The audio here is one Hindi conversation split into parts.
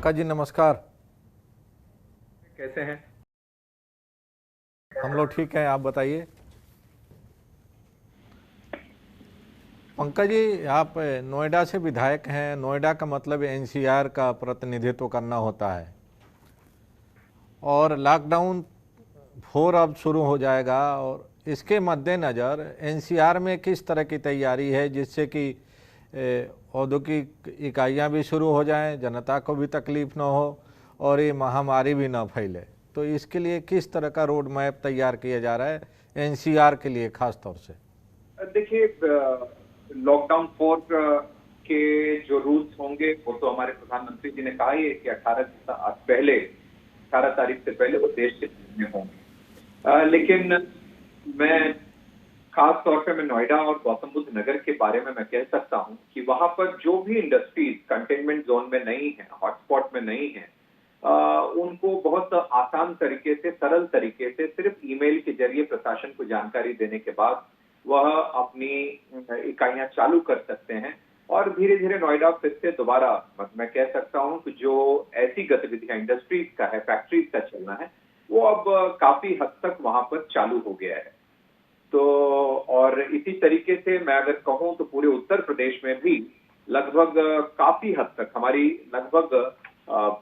पंकज जी नमस्कार। कैसे हैं? हम लोग ठीक हैं, आप बताइए। पंकज जी, आप नोएडा से विधायक हैं। नोएडा का मतलब एनसीआर का प्रतिनिधित्व करना होता है और लॉकडाउन 4 अब शुरू हो जाएगा और इसके मद्देनज़र एनसीआर में किस तरह की तैयारी है जिससे कि औद्योगिक इकाइयाँ भी शुरू हो जाएं, जनता को भी तकलीफ़ ना हो और ये महामारी भी ना फैले। तो इसके लिए किस तरह का रोड मैप तैयार किया जा रहा है एनसीआर के लिए खास तौर से? देखिए, लॉकडाउन 4 के जो रूल्स होंगे वो तो हमारे प्रधानमंत्री जी ने कहा ही है कि 18 तारीख से पहले वो देश के में होंगे। लेकिन मैं खास तौर पे मैं नोएडा और गौतम बुद्ध नगर के बारे में मैं कह सकता हूं कि वहां पर जो भी इंडस्ट्रीज कंटेनमेंट जोन में नहीं है, हॉटस्पॉट में नहीं है, उनको बहुत आसान तरीके से, सरल तरीके से सिर्फ ईमेल के जरिए प्रशासन को जानकारी देने के बाद वह अपनी इकाइयां चालू कर सकते हैं और धीरे धीरे नोएडा फिर से दोबारा, मैं कह सकता हूं कि जो ऐसी गतिविधियां इंडस्ट्रीज का है, फैक्ट्रीज का चलना है, वो अब काफी हद तक वहां पर चालू हो गया है। तो और इसी तरीके से मैं अगर कहूं तो पूरे उत्तर प्रदेश में भी लगभग काफी हद तक हमारी लगभग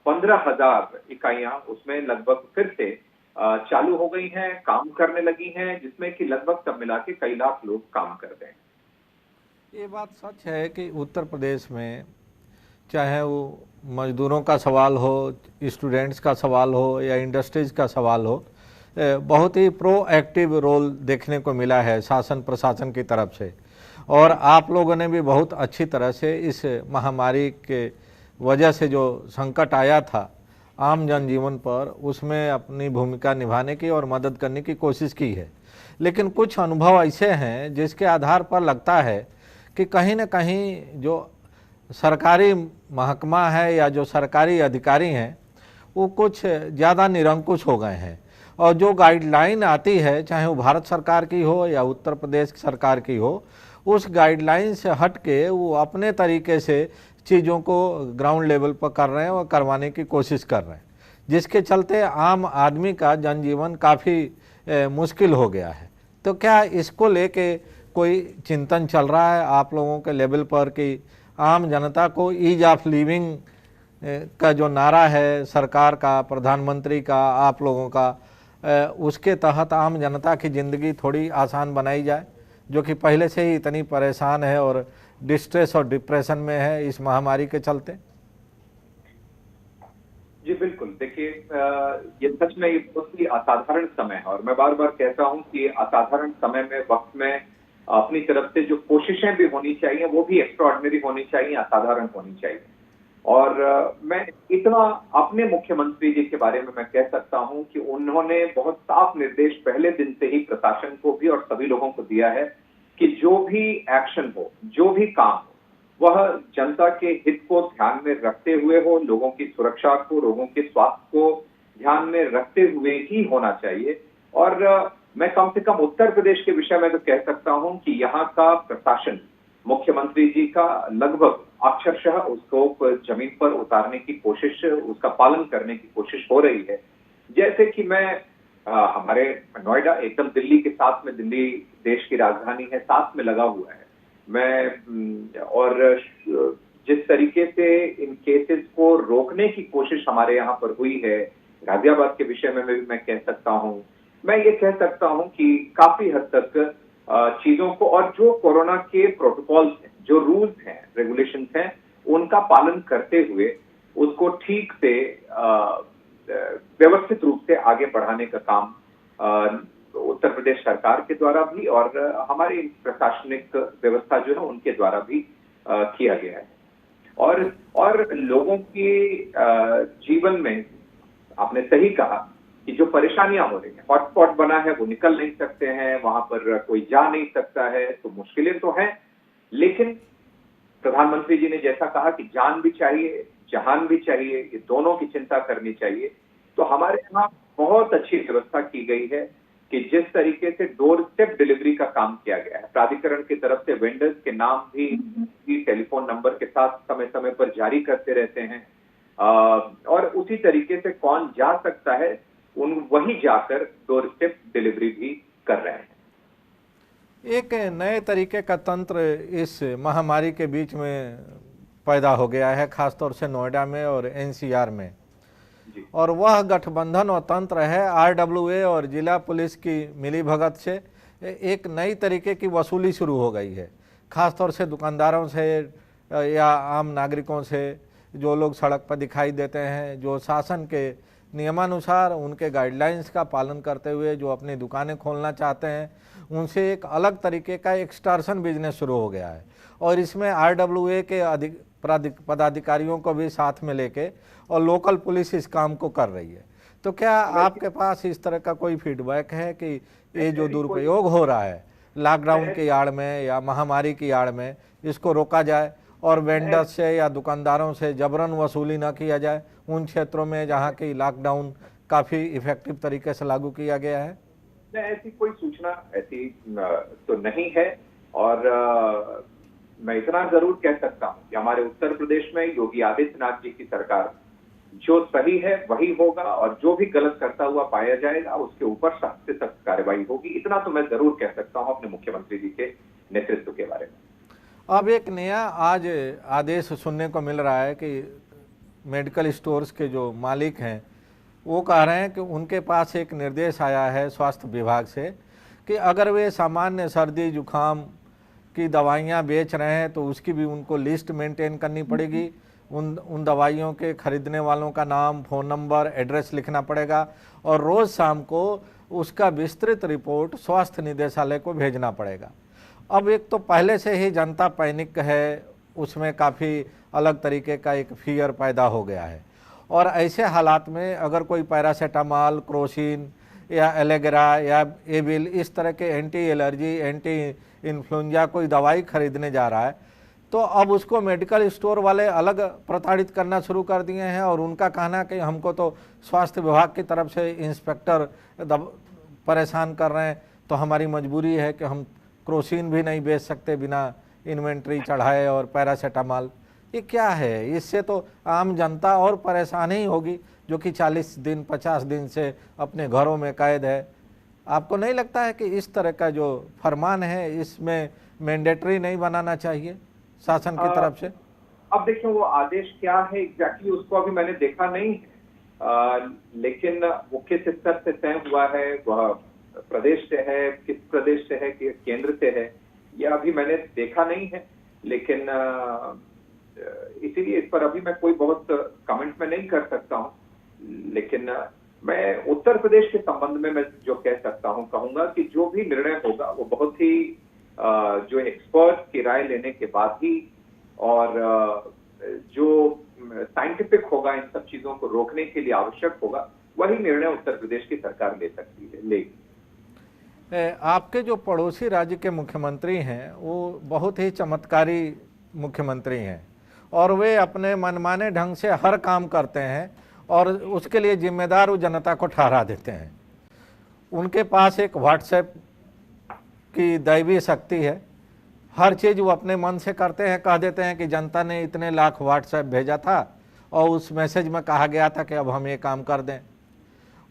15,000 इकाइयां उसमें लगभग फिर से चालू हो गई हैं, काम करने लगी हैं, जिसमें कि लगभग सब मिला के कई लाख लोग काम कर रहे हैं। ये बात सच है कि उत्तर प्रदेश में चाहे वो मजदूरों का सवाल हो, स्टूडेंट्स का सवाल हो या इंडस्ट्रीज़ का सवाल हो, बहुत ही प्रोएक्टिव रोल देखने को मिला है शासन प्रशासन की तरफ से। और आप लोगों ने भी बहुत अच्छी तरह से इस महामारी के वजह से जो संकट आया था आम जनजीवन पर, उसमें अपनी भूमिका निभाने की और मदद करने की कोशिश की है। लेकिन कुछ अनुभव ऐसे हैं जिसके आधार पर लगता है कि कहीं न कहीं जो सरकारी महकमा है या जो सरकारी अधिकारी हैं वो कुछ ज़्यादा निरंकुश हो गए हैं और जो गाइडलाइन आती है, चाहे वो भारत सरकार की हो या उत्तर प्रदेश सरकार की हो, उस गाइडलाइन से हट के वो अपने तरीके से चीज़ों को ग्राउंड लेवल पर कर रहे हैं और करवाने की कोशिश कर रहे हैं, जिसके चलते आम आदमी का जनजीवन काफ़ी मुश्किल हो गया है। तो क्या इसको लेके कोई चिंतन चल रहा है आप लोगों के लेवल पर कि आम जनता को ईज ऑफ लिविंग का जो नारा है सरकार का, प्रधानमंत्री का, आप लोगों का, उसके तहत आम जनता की ज़िंदगी थोड़ी आसान बनाई जाए, जो कि पहले से ही इतनी परेशान है और डिस्ट्रेस और डिप्रेशन में है इस महामारी के चलते? जी बिल्कुल, देखिए, ये सच में ये बहुत ही असाधारण समय है और मैं बार बार कहता हूं कि असाधारण समय में, वक्त में अपनी तरफ से जो कोशिशें भी होनी चाहिए वो भी एक्स्ट्राऑर्डिनरी होनी चाहिए, असाधारण होनी चाहिए। और मैं इतना अपने मुख्यमंत्री जी के बारे में मैं कह सकता हूं कि उन्होंने बहुत साफ निर्देश पहले दिन से ही प्रशासन को भी और सभी लोगों को दिया है कि जो भी एक्शन हो, जो भी काम हो, वह जनता के हित को ध्यान में रखते हुए हो, लोगों की सुरक्षा को, लोगों के स्वास्थ्य को ध्यान में रखते हुए ही होना चाहिए। और मैं कम से कम उत्तर प्रदेश के विषय में तो कह सकता हूं कि यहाँ का प्रशासन मुख्यमंत्री जी का लगभग अक्षरशः उसको जमीन पर उतारने की कोशिश, उसका पालन करने की कोशिश हो रही है। जैसे कि मैं हमारे नोएडा एकदम दिल्ली के साथ में, दिल्ली देश की राजधानी है, साथ में लगा हुआ है। मैं और जिस तरीके से इन केसेस को रोकने की कोशिश हमारे यहाँ पर हुई है, गाजियाबाद के विषय में भी मैं कह सकता हूँ। मैं ये कह सकता हूँ कि काफी हद तक चीजों को, और जो कोरोना के प्रोटोकॉल्स हैं, जो रूल्स हैं, रेगुलेशंस हैं, उनका पालन करते हुए उसको ठीक से व्यवस्थित रूप से आगे बढ़ाने का काम उत्तर प्रदेश सरकार के द्वारा भी और हमारी प्रशासनिक व्यवस्था जो है उनके द्वारा भी किया गया है। और लोगों के जीवन में आपने सही कहा कि जो परेशानियां हो रही हैं, हॉटस्पॉट बना है, वो निकल नहीं सकते हैं, वहां पर कोई जा नहीं सकता है, तो मुश्किलें तो हैं। लेकिन प्रधानमंत्री जी ने जैसा कहा कि जान भी चाहिए, जहान भी चाहिए, ये दोनों की चिंता करनी चाहिए। तो हमारे यहाँ बहुत अच्छी व्यवस्था की गई है कि जिस तरीके से डोर स्टेप डिलीवरी का काम किया गया है, प्राधिकरण की तरफ से वेंडर्स के नाम भी टेलीफोन नंबर के साथ समय समय पर जारी करते रहते हैं। और उसी तरीके से कौन जा सकता है वही जाकर डोर स्टेप डिलीवरी भी कर रहे हैं। एक नए तरीके का तंत्र इस महामारी के बीच में पैदा हो गया है, खासतौर से नोएडा में और एनसीआर में, और वह गठबंधन और तंत्र है आरडब्ल्यूए और जिला पुलिस की मिलीभगत से एक नई तरीके की वसूली शुरू हो गई है, खासतौर से दुकानदारों से या आम नागरिकों से, जो लोग सड़क पर दिखाई देते हैं, जो शासन के नियमानुसार उनके गाइडलाइंस का पालन करते हुए जो अपनी दुकानें खोलना चाहते हैं, उनसे एक अलग तरीके का एक्सटॉर्शन बिजनेस शुरू हो गया है। और इसमें आरडब्ल्यूए के पदाधिकारियों को भी साथ में लेके और लोकल पुलिस इस काम को कर रही है। तो क्या आपके पास इस तरह का कोई फीडबैक है कि ये जो दुरुपयोग हो रहा है लॉकडाउन की आड़ में या महामारी की आड़ में, इसको रोका जाए और वेंडर्स से या दुकानदारों से जबरन वसूली न किया जाए उन क्षेत्रों में जहां की लॉकडाउन काफ़ी इफेक्टिव तरीके से लागू किया गया है? ऐसी कोई सूचना ऐसी तो नहीं है, और मैं इतना जरूर कह सकता हूं कि हमारे उत्तर प्रदेश में योगी आदित्यनाथ जी की सरकार जो सही है वही होगा, और जो भी गलत करता हुआ पाया जाएगा उसके ऊपर सख्त से सख्त कार्रवाई होगी। इतना तो मैं जरूर कह सकता हूं अपने मुख्यमंत्री जी के नेतृत्व के बारे में। अब एक नया आज आदेश सुनने को मिल रहा है कि मेडिकल स्टोर्स के जो मालिक हैं वो कह रहे हैं कि उनके पास एक निर्देश आया है स्वास्थ्य विभाग से कि अगर वे सामान्य सर्दी जुकाम की दवाइयाँ बेच रहे हैं तो उसकी भी उनको लिस्ट मेंटेन करनी पड़ेगी। उन दवाइयों के खरीदने वालों का नाम, फ़ोन नंबर, एड्रेस लिखना पड़ेगा और रोज़ शाम को उसका विस्तृत रिपोर्ट स्वास्थ्य निदेशालय को भेजना पड़ेगा। अब एक तो पहले से ही जनता पैनिक है, उसमें काफ़ी अलग तरीके का एक फियर पैदा हो गया है, और ऐसे हालात में अगर कोई पैरासीटामॉल, क्रोसिन या एलेग्रा या एबिल इस तरह के एंटी एलर्जी, एंटी इन्फ्लुएंजा कोई दवाई खरीदने जा रहा है तो अब उसको मेडिकल स्टोर वाले अलग प्रताड़ित करना शुरू कर दिए हैं, और उनका कहना कि हमको तो स्वास्थ्य विभाग की तरफ से इंस्पेक्टर परेशान कर रहे हैं, तो हमारी मजबूरी है कि हम क्रोसिन भी नहीं बेच सकते बिना इन्वेंट्री चढ़ाए और पैरासीटामॉल। ये क्या है? इससे तो आम जनता और परेशान ही होगी जो कि 40 दिन 50 दिन से अपने घरों में कैद है। आपको नहीं लगता है कि इस तरह का जो फरमान है इसमें मैंडेटरी नहीं बनाना चाहिए शासन की तरफ से? अब देखिए वो आदेश क्या है एग्जैक्टली उसको अभी मैंने देखा नहीं है, लेकिन वो किस स्तर से तय हुआ है, वह प्रदेश से है, किस प्रदेश से है, किस केंद्र से है, यह अभी मैंने देखा नहीं है। लेकिन इसीलिए इस पर अभी मैं कोई बहुत कमेंट में नहीं कर सकता हूं। लेकिन मैं उत्तर प्रदेश के संबंध में मैं जो कह सकता हूं, कहूंगा कि जो भी निर्णय होगा वो बहुत ही जो एक्सपर्ट की राय लेने के बाद ही, और जो साइंटिफिक होगा, इन सब चीजों को रोकने के लिए आवश्यक होगा, वही निर्णय उत्तर प्रदेश की सरकार ले सकती है, लेगी। आपके जो पड़ोसी राज्य के मुख्यमंत्री हैं वो बहुत ही चमत्कारी मुख्यमंत्री हैं, और वे अपने मनमाने ढंग से हर काम करते हैं और उसके लिए जिम्मेदार वो जनता को ठहरा देते हैं। उनके पास एक व्हाट्सएप की दैवीय शक्ति है, हर चीज़ वो अपने मन से करते हैं। कह देते हैं कि जनता ने इतने लाख व्हाट्सएप भेजा था और उस मैसेज में कहा गया था कि अब हम ये काम कर दें।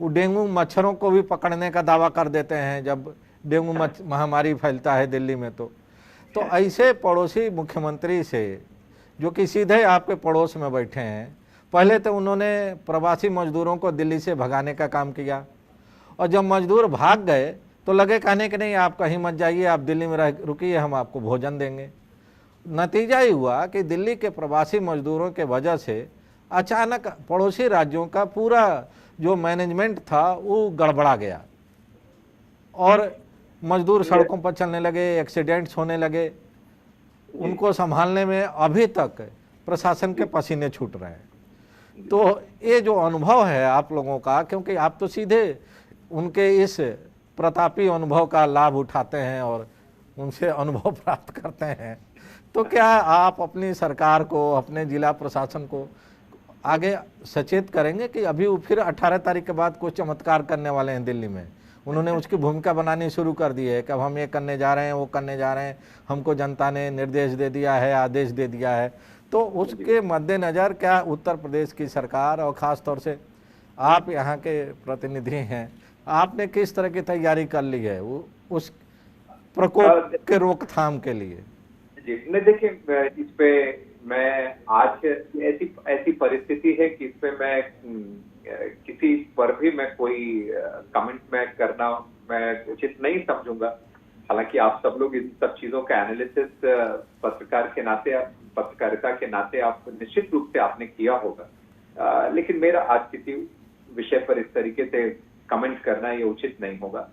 वो डेंगू मच्छरों को भी पकड़ने का दावा कर देते हैं जब डेंगू महामारी फैलता है दिल्ली में। तो ऐसे पड़ोसी मुख्यमंत्री से जो कि सीधे आपके पड़ोस में बैठे हैं, पहले तो उन्होंने प्रवासी मजदूरों को दिल्ली से भगाने का काम किया, और जब मजदूर भाग गए तो लगे कहने कि नहीं आप कहीं मत जाइए, आप दिल्ली में रुकिए, हम आपको भोजन देंगे। नतीजा ही हुआ कि दिल्ली के प्रवासी मजदूरों के वजह से अचानक पड़ोसी राज्यों का पूरा जो मैनेजमेंट था वो गड़बड़ा गया और मजदूर सड़कों पर चलने लगे, एक्सीडेंट्स होने लगे। उनको संभालने में अभी तक प्रशासन के पसीने छूट रहे हैं। तो ये जो अनुभव है आप लोगों का, क्योंकि आप तो सीधे उनके इस प्रतापी अनुभव का लाभ उठाते हैं और उनसे अनुभव प्राप्त करते हैं, तो क्या आप अपनी सरकार को, अपने जिला प्रशासन को आगे सचेत करेंगे कि अभी वो फिर 18 तारीख के बाद कुछ चमत्कार करने वाले हैं दिल्ली में? उन्होंने उसकी भूमिका बनानी शुरू कर दी है कि अब हम ये करने जा रहे हैं, वो करने जा रहे हैं, हमको जनता ने निर्देश दे दिया है, आदेश दे दिया है। तो उसके मद्देनज़र क्या उत्तर प्रदेश की सरकार और ख़ास तौर से आप यहाँ के प्रतिनिधि हैं, आपने किस तरह की तैयारी कर ली है उस प्रकोप के रोकथाम के लिए? जी नहीं, देखिए इस पे मैं आज ऐसी ऐसी परिस्थिति है कि इस पे मैं किसी पर भी मैं कोई कमेंट मैं करना मैं उचित नहीं समझूंगा। हालांकि आप सब लोग इन सब चीजों का एनालिसिस पत्रकार के नाते, पत्रकारिता के नाते आप निश्चित रूप से आपने किया होगा, लेकिन मेरा आज किसी विषय पर इस तरीके से कमेंट करना ये उचित नहीं होगा।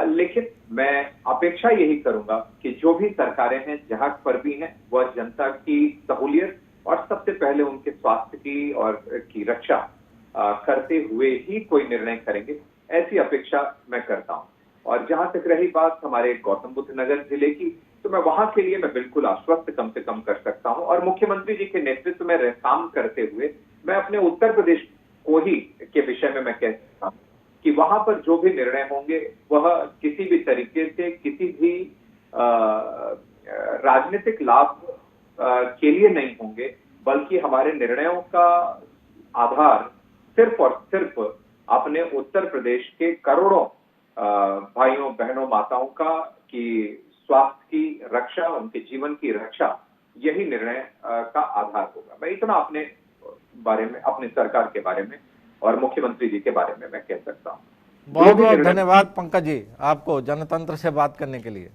लेकिन मैं अपेक्षा यही करूंगा कि जो भी सरकारें हैं जहां पर भी हैं, वह जनता की सहूलियत और सबसे पहले उनके स्वास्थ्य की और की रक्षा करते हुए ही कोई निर्णय करेंगे, ऐसी अपेक्षा मैं करता हूं। और जहां तक रही बात हमारे गौतम बुद्ध नगर जिले की, तो मैं वहां के लिए मैं बिल्कुल आश्वस्त कम से कम कर सकता हूं। और मुख्यमंत्री जी के नेतृत्व में काम करते हुए मैं अपने उत्तर प्रदेश को ही के विषय में मैं कह सकता हूं कि वहां पर जो भी निर्णय होंगे वह किसी भी तरीके से किसी भी राजनीतिक लाभ के लिए नहीं होंगे, बल्कि हमारे निर्णयों का आधार सिर्फ और सिर्फ अपने उत्तर प्रदेश के करोड़ों भाइयों बहनों माताओं का की स्वास्थ्य की रक्षा, उनके जीवन की रक्षा, यही निर्णय का आधार होगा। मैं इतना अपने बारे में, अपने सरकार के बारे में और मुख्यमंत्री जी के बारे में मैं कह सकता हूँ। बहुत बहुत धन्यवाद पंकज जी आपको जनतंत्र से बात करने के लिए।